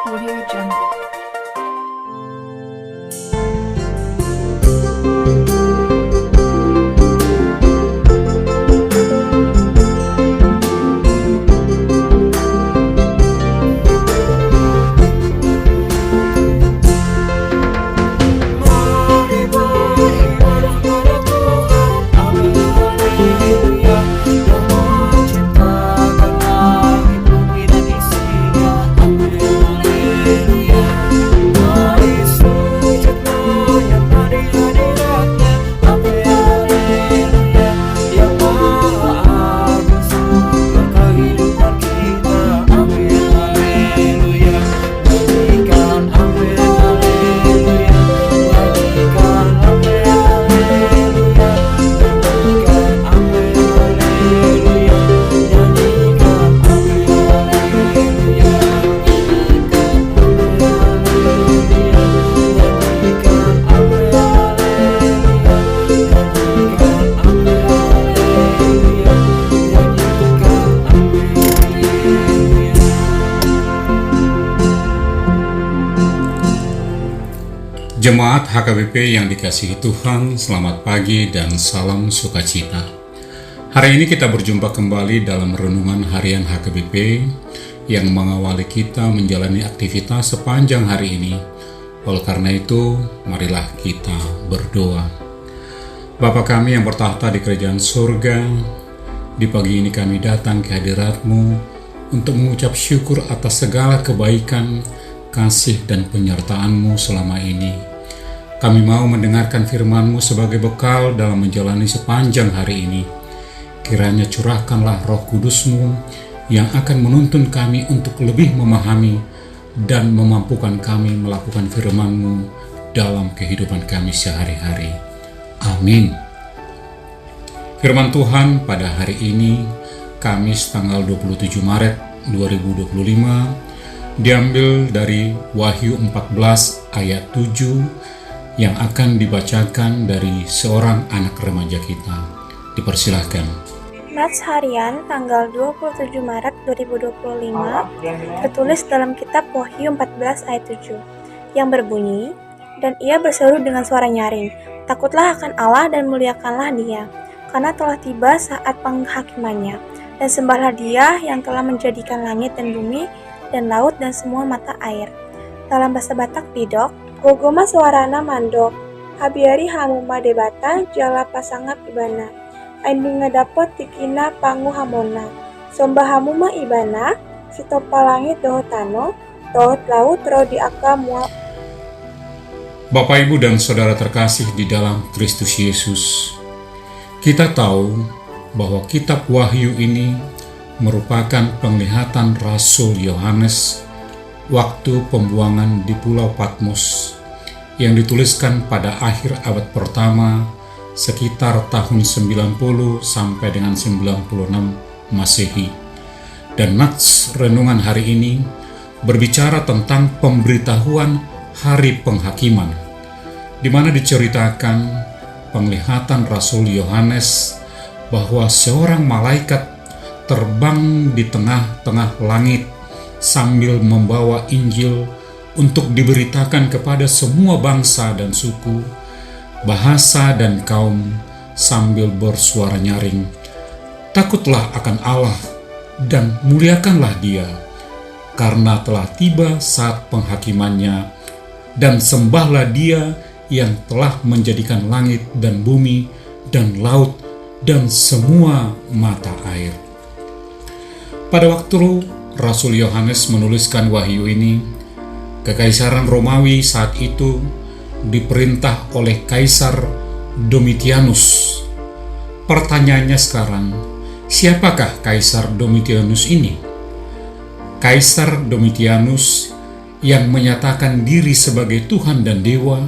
Audio Jungle. Jemaat HKBP yang dikasihi Tuhan, selamat pagi dan salam sukacita. Hari ini kita berjumpa kembali dalam renungan harian HKBP yang mengawali kita menjalani aktivitas sepanjang hari ini. Oleh karena itu, marilah kita berdoa. Bapa kami yang bertahta di kerajaan surga, di pagi ini kami datang ke hadirat-Mu untuk mengucap syukur atas segala kebaikan, kasih dan penyertaan-Mu selama ini. Kami mau mendengarkan firman-Mu sebagai bekal dalam menjalani sepanjang hari ini. Kiranya curahkanlah Roh Kudus-Mu yang akan menuntun kami untuk lebih memahami dan memampukan kami melakukan firman-Mu dalam kehidupan kami sehari-hari. Amin. Firman Tuhan pada hari ini, Kamis tanggal 27 Maret 2025, diambil dari Wahyu 14 ayat 7 yang akan dibacakan dari seorang anak remaja kita. Dipersilahkan. Nats harian tanggal 27 Maret 2025 tertulis dalam kitab Wahyu 14 ayat 7 yang berbunyi, "Dan ia berseru dengan suara nyaring, takutlah akan Allah dan muliakanlah Dia, karena telah tiba saat penghakimannya, dan sembahlah Dia yang telah menjadikan langit dan bumi dan laut dan semua mata air." Dalam bahasa Batak Pidok, Gogoma suarana mandok, habiari hamuma debata, jala pasangat ibana, aindunga dapet tikina pangu hamona, somba hamuma ibana, sitopa langit dohotano, dohot laut ro diaka mua. Bapak, Ibu, dan Saudara terkasih di dalam Kristus Yesus, kita tahu bahwa kitab Wahyu ini merupakan penglihatan Rasul Yohanes waktu pembuangan di Pulau Patmos yang dituliskan pada akhir abad pertama sekitar tahun 90 sampai dengan 96 Masehi. Dan nats renungan hari ini berbicara tentang pemberitahuan hari penghakiman, di mana diceritakan penglihatan Rasul Yohanes bahwa seorang malaikat terbang di tengah-tengah langit sambil membawa Injil untuk diberitakan kepada semua bangsa dan suku, bahasa dan kaum, sambil bersuara nyaring, "Takutlah akan Allah dan muliakanlah Dia, karena telah tiba saat penghakimannya, dan sembahlah Dia yang telah menjadikan langit dan bumi dan laut dan semua mata air." Pada waktu Rasul Yohanes menuliskan wahyu ini, Kekaisaran Romawi saat itu diperintah oleh Kaisar Domitianus. Pertanyaannya sekarang, siapakah Kaisar Domitianus ini? Kaisar Domitianus yang menyatakan diri sebagai Tuhan dan Dewa,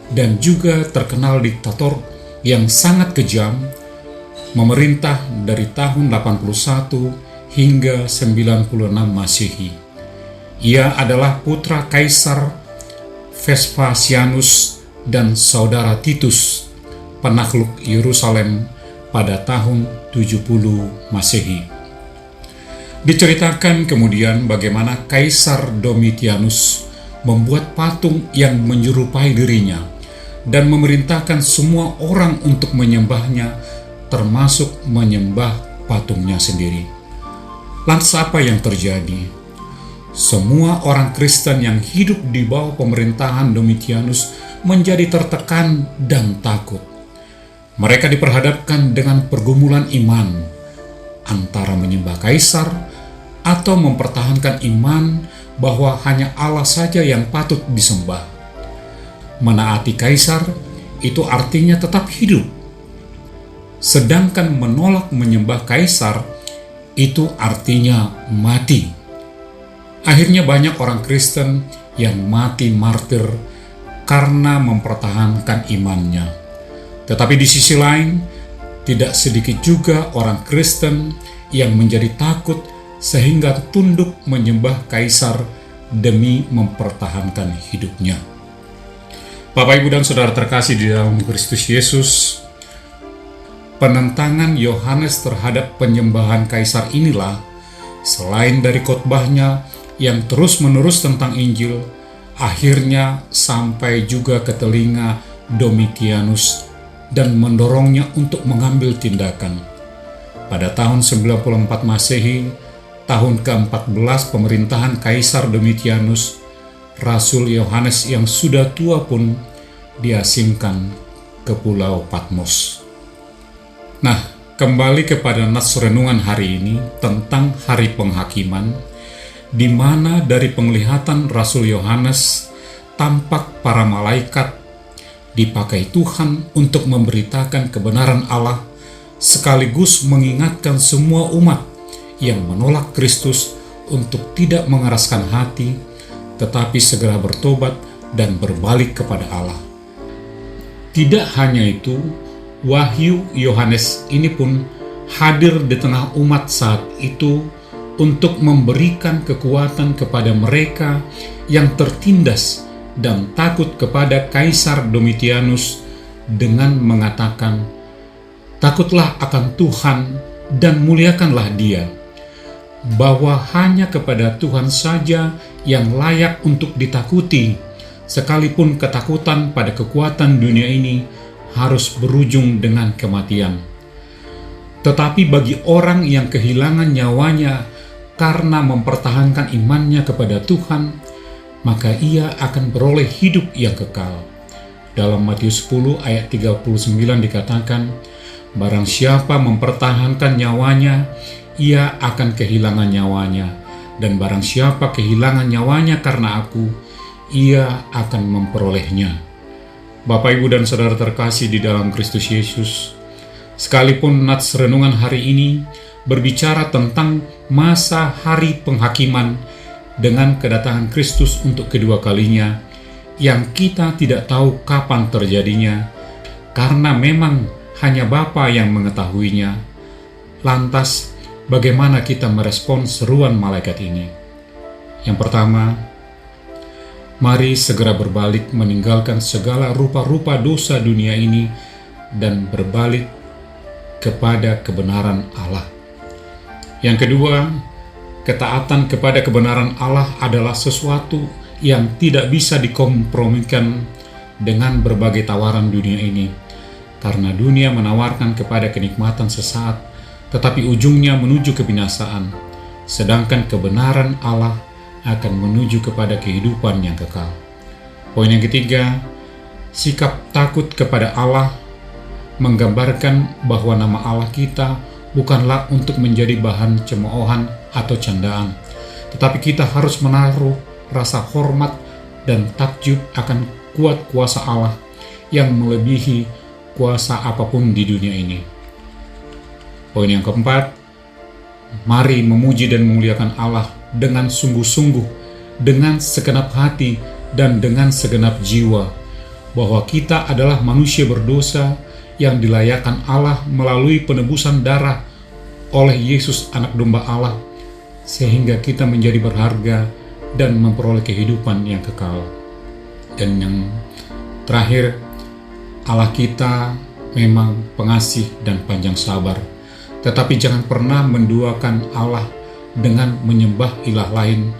dan juga terkenal diktator yang sangat kejam, memerintah dari tahun 81 hingga 96 Masehi. Ia adalah putra Kaisar Vespasianus dan saudara Titus, penakluk Yerusalem pada tahun 70 Masehi. Diceritakan kemudian bagaimana Kaisar Domitianus membuat patung yang menyerupai dirinya dan memerintahkan semua orang untuk menyembahnya, termasuk menyembah patungnya sendiri. Lantas apa yang terjadi? Semua orang Kristen yang hidup di bawah pemerintahan Domitianus menjadi tertekan dan takut. Mereka diperhadapkan dengan pergumulan iman antara menyembah kaisar atau mempertahankan iman bahwa hanya Allah saja yang patut disembah. Menaati kaisar itu artinya tetap hidup, sedangkan menolak menyembah kaisar itu artinya mati. Akhirnya banyak orang Kristen yang mati martir karena mempertahankan imannya. Tetapi di sisi lain, tidak sedikit juga orang Kristen yang menjadi takut sehingga tunduk menyembah kaisar demi mempertahankan hidupnya. Bapak, Ibu, dan Saudara terkasih di dalam Kristus Yesus, penentangan Yohanes terhadap penyembahan kaisar inilah, selain dari khotbahnya yang terus-menerus tentang Injil, akhirnya sampai juga ke telinga Domitianus dan mendorongnya untuk mengambil tindakan. Pada tahun 94 Masehi, tahun ke-14 pemerintahan Kaisar Domitianus, Rasul Yohanes yang sudah tua pun diasingkan ke Pulau Patmos. Nah, kembali kepada nats renungan hari ini tentang hari penghakiman, di mana dari penglihatan Rasul Yohanes tampak para malaikat dipakai Tuhan untuk memberitakan kebenaran Allah, sekaligus mengingatkan semua umat yang menolak Kristus untuk tidak mengeraskan hati, tetapi segera bertobat dan berbalik kepada Allah. Tidak hanya itu, wahyu Yohanes ini pun hadir di tengah umat saat itu untuk memberikan kekuatan kepada mereka yang tertindas dan takut kepada Kaisar Domitianus dengan mengatakan, "Takutlah akan Tuhan dan muliakanlah Dia, bahwa hanya kepada Tuhan saja yang layak untuk ditakuti, sekalipun ketakutan pada kekuatan dunia ini harus berujung dengan kematian. Tetapi bagi orang yang kehilangan nyawanya karena mempertahankan imannya kepada Tuhan, maka ia akan beroleh hidup yang kekal." Dalam Matius 10 ayat 39 dikatakan, "Barang siapa mempertahankan nyawanya, ia akan kehilangan nyawanya, dan barang siapa kehilangan nyawanya karena aku, ia akan memperolehnya." Bapak, Ibu, dan Saudara terkasih di dalam Kristus Yesus, sekalipun nats renungan hari ini berbicara tentang masa hari penghakiman dengan kedatangan Kristus untuk kedua kalinya, yang kita tidak tahu kapan terjadinya, karena memang hanya Bapa yang mengetahuinya. Lantas, bagaimana kita merespon seruan malaikat ini? Yang pertama, mari segera berbalik meninggalkan segala rupa-rupa dosa dunia ini dan berbalik kepada kebenaran Allah. Yang kedua, ketaatan kepada kebenaran Allah adalah sesuatu yang tidak bisa dikompromikan dengan berbagai tawaran dunia ini, karena dunia menawarkan kepada kenikmatan sesaat, tetapi ujungnya menuju kebinasaan, sedangkan kebenaran Allah akan menuju kepada kehidupan yang kekal. Poin yang ketiga, sikap takut kepada Allah menggambarkan bahwa nama Allah kita bukanlah untuk menjadi bahan cemoohan atau candaan, tetapi kita harus menaruh rasa hormat dan takjub akan kuat kuasa Allah yang melebihi kuasa apapun di dunia ini. Poin yang keempat, mari memuji dan memuliakan Allah dengan sungguh-sungguh, dengan segenap hati, dan dengan segenap jiwa, bahwa kita adalah manusia berdosa yang dilayakkan Allah melalui penebusan darah oleh Yesus anak domba Allah, sehingga kita menjadi berharga dan memperoleh kehidupan yang kekal. Dan yang terakhir, Allah kita memang pengasih dan panjang sabar, tetapi jangan pernah menduakan Allah dengan menyembah ilah lain,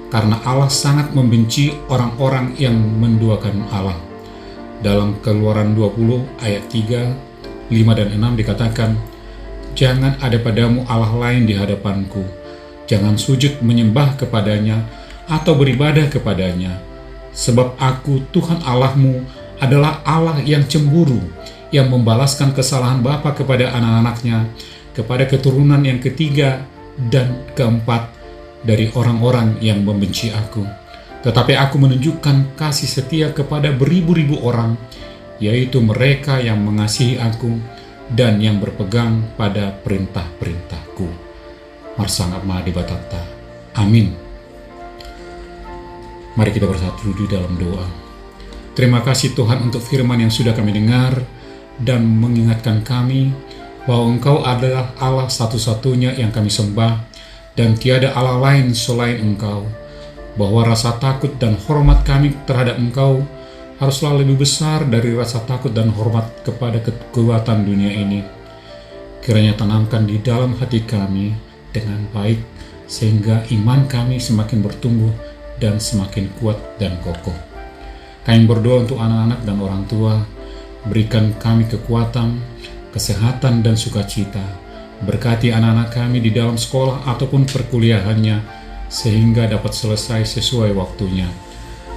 karena Allah sangat membenci orang-orang yang menduakan Allah. Dalam Keluaran 20 ayat 3, 5 dan 6 dikatakan, "Jangan ada padamu Allah lain di hadapanku, jangan sujud menyembah kepadanya atau beribadah kepadanya, sebab aku Tuhan Allahmu adalah Allah yang cemburu, yang membalaskan kesalahan bapa kepada anak-anaknya, kepada keturunan yang ketiga dan keempat dari orang-orang yang membenci aku. Tetapi aku menunjukkan kasih setia kepada beribu-ribu orang, yaitu mereka yang mengasihi aku dan yang berpegang pada perintah-perintahku." Marsangat Mahadi Batata. Amin. Mari kita bersatu di dalam doa. Terima kasih Tuhan untuk firman yang sudah kami dengar dan mengingatkan kami bahwa Engkau adalah Allah satu-satunya yang kami sembah dan tiada Allah lain selain Engkau, bahwa rasa takut dan hormat kami terhadap Engkau haruslah lebih besar dari rasa takut dan hormat kepada kekuatan dunia ini. Kiranya tanamkan di dalam hati kami dengan baik, sehingga iman kami semakin bertumbuh dan semakin kuat dan kokoh. Kami berdoa untuk anak-anak dan orang tua, berikan kami kekuatan, kesehatan dan sukacita. Berkati anak-anak kami di dalam sekolah ataupun perkuliahannya, sehingga dapat selesai sesuai waktunya.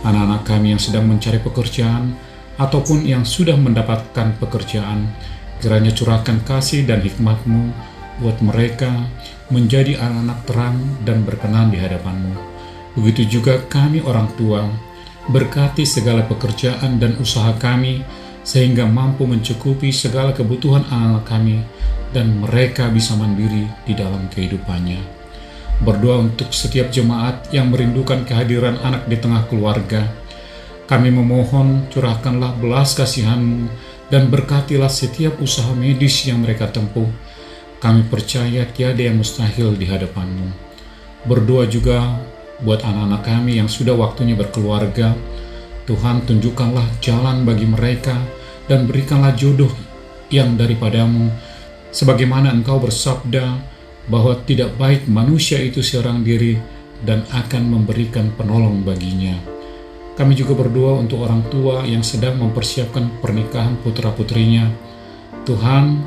Anak-anak kami yang sedang mencari pekerjaan ataupun yang sudah mendapatkan pekerjaan, kiranya curahkan kasih dan hikmat-Mu buat mereka menjadi anak-anak terang dan berkenan di hadapan-Mu. Begitu juga kami orang tua, berkati segala pekerjaan dan usaha kami, sehingga mampu mencukupi segala kebutuhan anak-anak kami dan mereka bisa mandiri di dalam kehidupannya. Berdoa untuk setiap jemaat yang merindukan kehadiran anak di tengah keluarga. Kami memohon curahkanlah belas kasihan-Mu dan berkatilah setiap usaha medis yang mereka tempuh. Kami percaya tiada yang mustahil di hadapan-Mu. Berdoa juga buat anak-anak kami yang sudah waktunya berkeluarga. Tuhan, tunjukkanlah jalan bagi mereka dan berikanlah jodoh yang daripada-Mu, sebagaimana Engkau bersabda bahwa tidak baik manusia itu seorang diri dan akan memberikan penolong baginya. Kami juga berdoa untuk orang tua yang sedang mempersiapkan pernikahan putra-putrinya. Tuhan,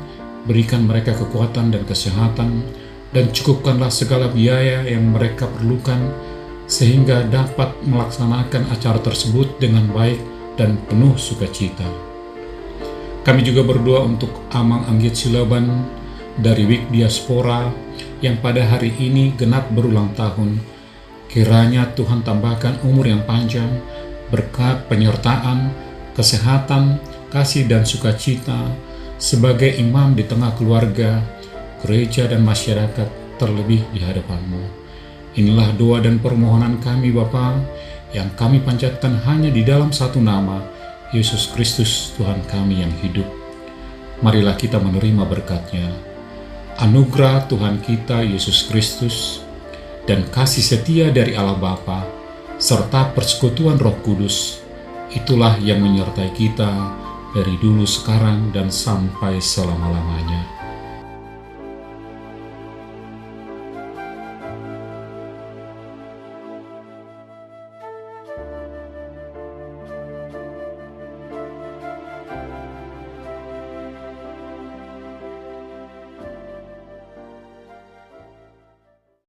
berikan mereka kekuatan dan kesehatan, dan cukupkanlah segala biaya yang mereka perlukan, sehingga dapat melaksanakan acara tersebut dengan baik dan penuh sukacita. Kami juga berdoa untuk Amang Anggit Silaban dari Wik Diaspora yang pada hari ini genap berulang tahun. Kiranya Tuhan tambahkan umur yang panjang, berkat penyertaan, kesehatan, kasih dan sukacita sebagai imam di tengah keluarga, gereja dan masyarakat, terlebih di hadapan-Mu. Inilah doa dan permohonan kami Bapa, yang kami panjatkan hanya di dalam satu nama, Yesus Kristus Tuhan kami yang hidup. Marilah kita menerima berkat-Nya. Anugerah Tuhan kita Yesus Kristus dan kasih setia dari Allah Bapa serta persekutuan Roh Kudus, itulah yang menyertai kita dari dulu, sekarang, dan sampai selama-lamanya.